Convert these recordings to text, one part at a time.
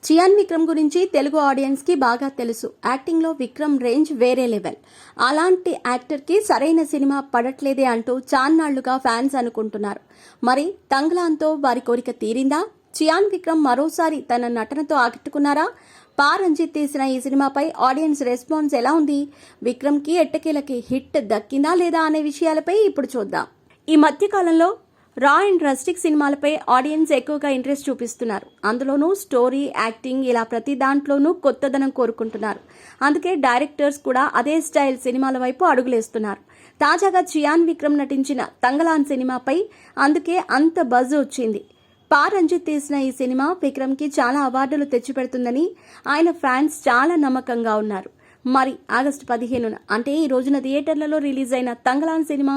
చియాన్ విక్రమ్ గురించి తెలుగు ఆడియన్స్ కి బాగా తెలుసు. యాక్టింగ్ లో విక్రమ్ రేంజ్ వేరే లెవెల్. అలాంటి యాక్టర్ కి సరైన సినిమా పడట్లేదే అంటూ చాన్నాళ్లుగా ఫ్యాన్స్ అనుకుంటున్నారు. మరి తంగ్లాన్తో వారి కోరిక తీరిందా? చియాన్ విక్రమ్ మరోసారి తన నటనతో ఆకట్టుకున్నారా? పా రంజిత్ తీసిన ఈ సినిమాపై ఆడియన్స్ రెస్పాన్స్ ఎలా ఉంది? విక్రమ్ కి ఎట్టకేలకి హిట్ దక్కిందా లేదా అనే విషయాలపై ఇప్పుడు చూద్దాం. ఈ మధ్య కాలంలో రా అండ్ రస్టిక్ సినిమాలపై ఆడియన్స్ ఎక్కువగా ఇంట్రెస్ట్ చూపిస్తున్నారు. అందులోనూ స్టోరీ, యాక్టింగ్ ఇలా ప్రతి దాంట్లోనూ కొత్తదనం కోరుకుంటున్నారు. అందుకే డైరెక్టర్స్ కూడా అదే స్టైల్ సినిమాల వైపు అడుగులేస్తున్నారు. తాజాగా చియాన్ విక్రమ్ నటించిన తంగలాన్ సినిమాపై అందుకే అంత బజ్ వచ్చింది. పా రంజిత్ తీసిన ఈ సినిమా విక్రమ్ కి చాలా అవార్డులు తెచ్చిపెడుతుందని ఆయన ఫ్యాన్స్ చాలా నమ్మకంగా ఉన్నారు. మరి ఆగస్టు 15న అంటే ఈ రోజున థియేటర్లలో రిలీజ్ అయిన తంగలాన్ సినిమా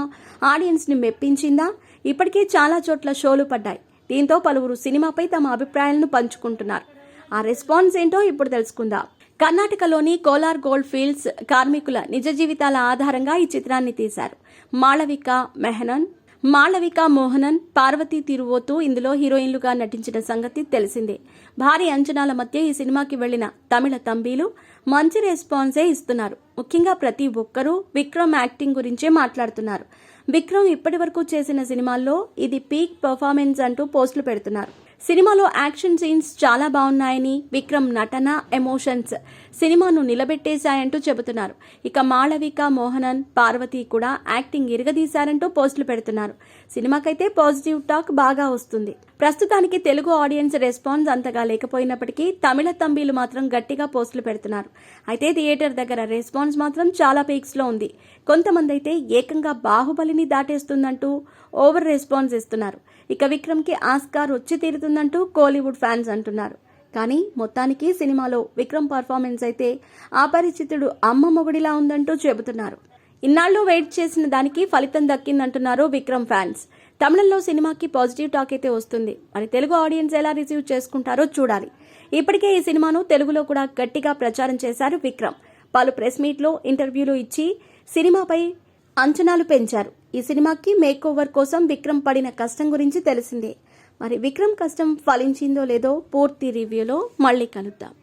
ఆడియన్స్ ని మెప్పించిందా? ఇప్పటికే చాలా చోట్ల షోలు పడ్డాయి. దీంతో పలువురు సినిమాపై తమ అభిప్రాయాలను పంచుకుంటున్నారు. ఆ రెస్పాన్స్ ఏంటో ఇప్పుడు తెలుసుకుందాం. కర్ణాటకలోని కోలార్ గోల్డ్ ఫీల్డ్స్ కార్మికుల నిజ జీవితాల ఆధారంగా ఈ చిత్రాన్ని తీశారు. మాళవిక మోహనన్, పార్వతీ తిరువోతు ఇందులో హీరోయిన్లుగా నటించిన సంగతి తెలిసిందే. భారీ అంచనాల మధ్య ఈ సినిమాకి వెళ్లిన తమిళ తంబీలు మంచి రెస్పాన్సే ఇస్తున్నారు. ముఖ్యంగా ప్రతి ఒక్కరూ విక్రమ్ యాక్టింగ్ గురించే మాట్లాడుతున్నారు. విక్రమ్ ఇప్పటి వరకు చేసిన సినిమాల్లో ఇది పీక్ పర్ఫార్మెన్స్ అంటూ పోస్టులు పెడుతున్నారు. సినిమాలో యాక్షన్ సీన్స్ చాలా బాగున్నాయని, విక్రమ్ నటన, ఎమోషన్స్ సినిమాను నిలబెట్టేశాయంటూ చెబుతున్నారు. ఇక మాళవిక మోహనన్, పార్వతి కూడా యాక్టింగ్ ఇరగదీశారంటూ పోస్టులు పెడుతున్నారు. సినిమాకైతే పాజిటివ్ టాక్ బాగా వస్తుంది. ప్రస్తుతానికి తెలుగు ఆడియన్స్ రెస్పాన్స్ అంతగా లేకపోయినప్పటికీ తమిళ తంబీలు మాత్రం గట్టిగా పోస్టులు పెడుతున్నారు. అయితే థియేటర్ దగ్గర రెస్పాన్స్ మాత్రం చాలా పీక్స్ లో ఉంది. కొంతమంది అయితే ఏకంగా బాహుబలిని దాటేస్తుందంటూ ఓవర్ రెస్పాన్స్ ఇస్తున్నారు. ఇక విక్రమ్ కి ఆస్కార్ వచ్చి తీరుతుందంటూ కోలీవుడ్ ఫ్యాన్స్ అంటున్నారు. కానీ మొత్తానికి సినిమాలో విక్రమ్ పర్ఫార్మెన్స్ అయితే అపరిచితుడు అమ్మ మొగుడిలా ఉందంటూ చెబుతున్నారు. ఇన్నాళ్లు వెయిట్ చేసిన దానికి ఫలితం దక్కిందంటున్నారు విక్రమ్ ఫ్యాన్స్. తమిళంలో సినిమాకి పాజిటివ్ టాక్ అయితే వస్తుంది. మరి తెలుగు ఆడియన్స్ ఎలా రిసీవ్ చేసుకుంటారో చూడాలి. ఇప్పటికే ఈ సినిమాను తెలుగులో కూడా గట్టిగా ప్రచారం చేశారు విక్రమ్. పలు ప్రెస్ మీట్లో ఇంటర్వ్యూలు ఇచ్చి సినిమాపై అంచనాలు పెంచారు. ఈ సినిమాకి మేక్ ఓవర్ కోసం విక్రమ్ పడిన కష్టం గురించి తెలిసిందే. మరి విక్రమ్ కష్టం ఫలించిందో లేదో పూర్తి రివ్యూలో మళ్ళీ కలుద్దాం.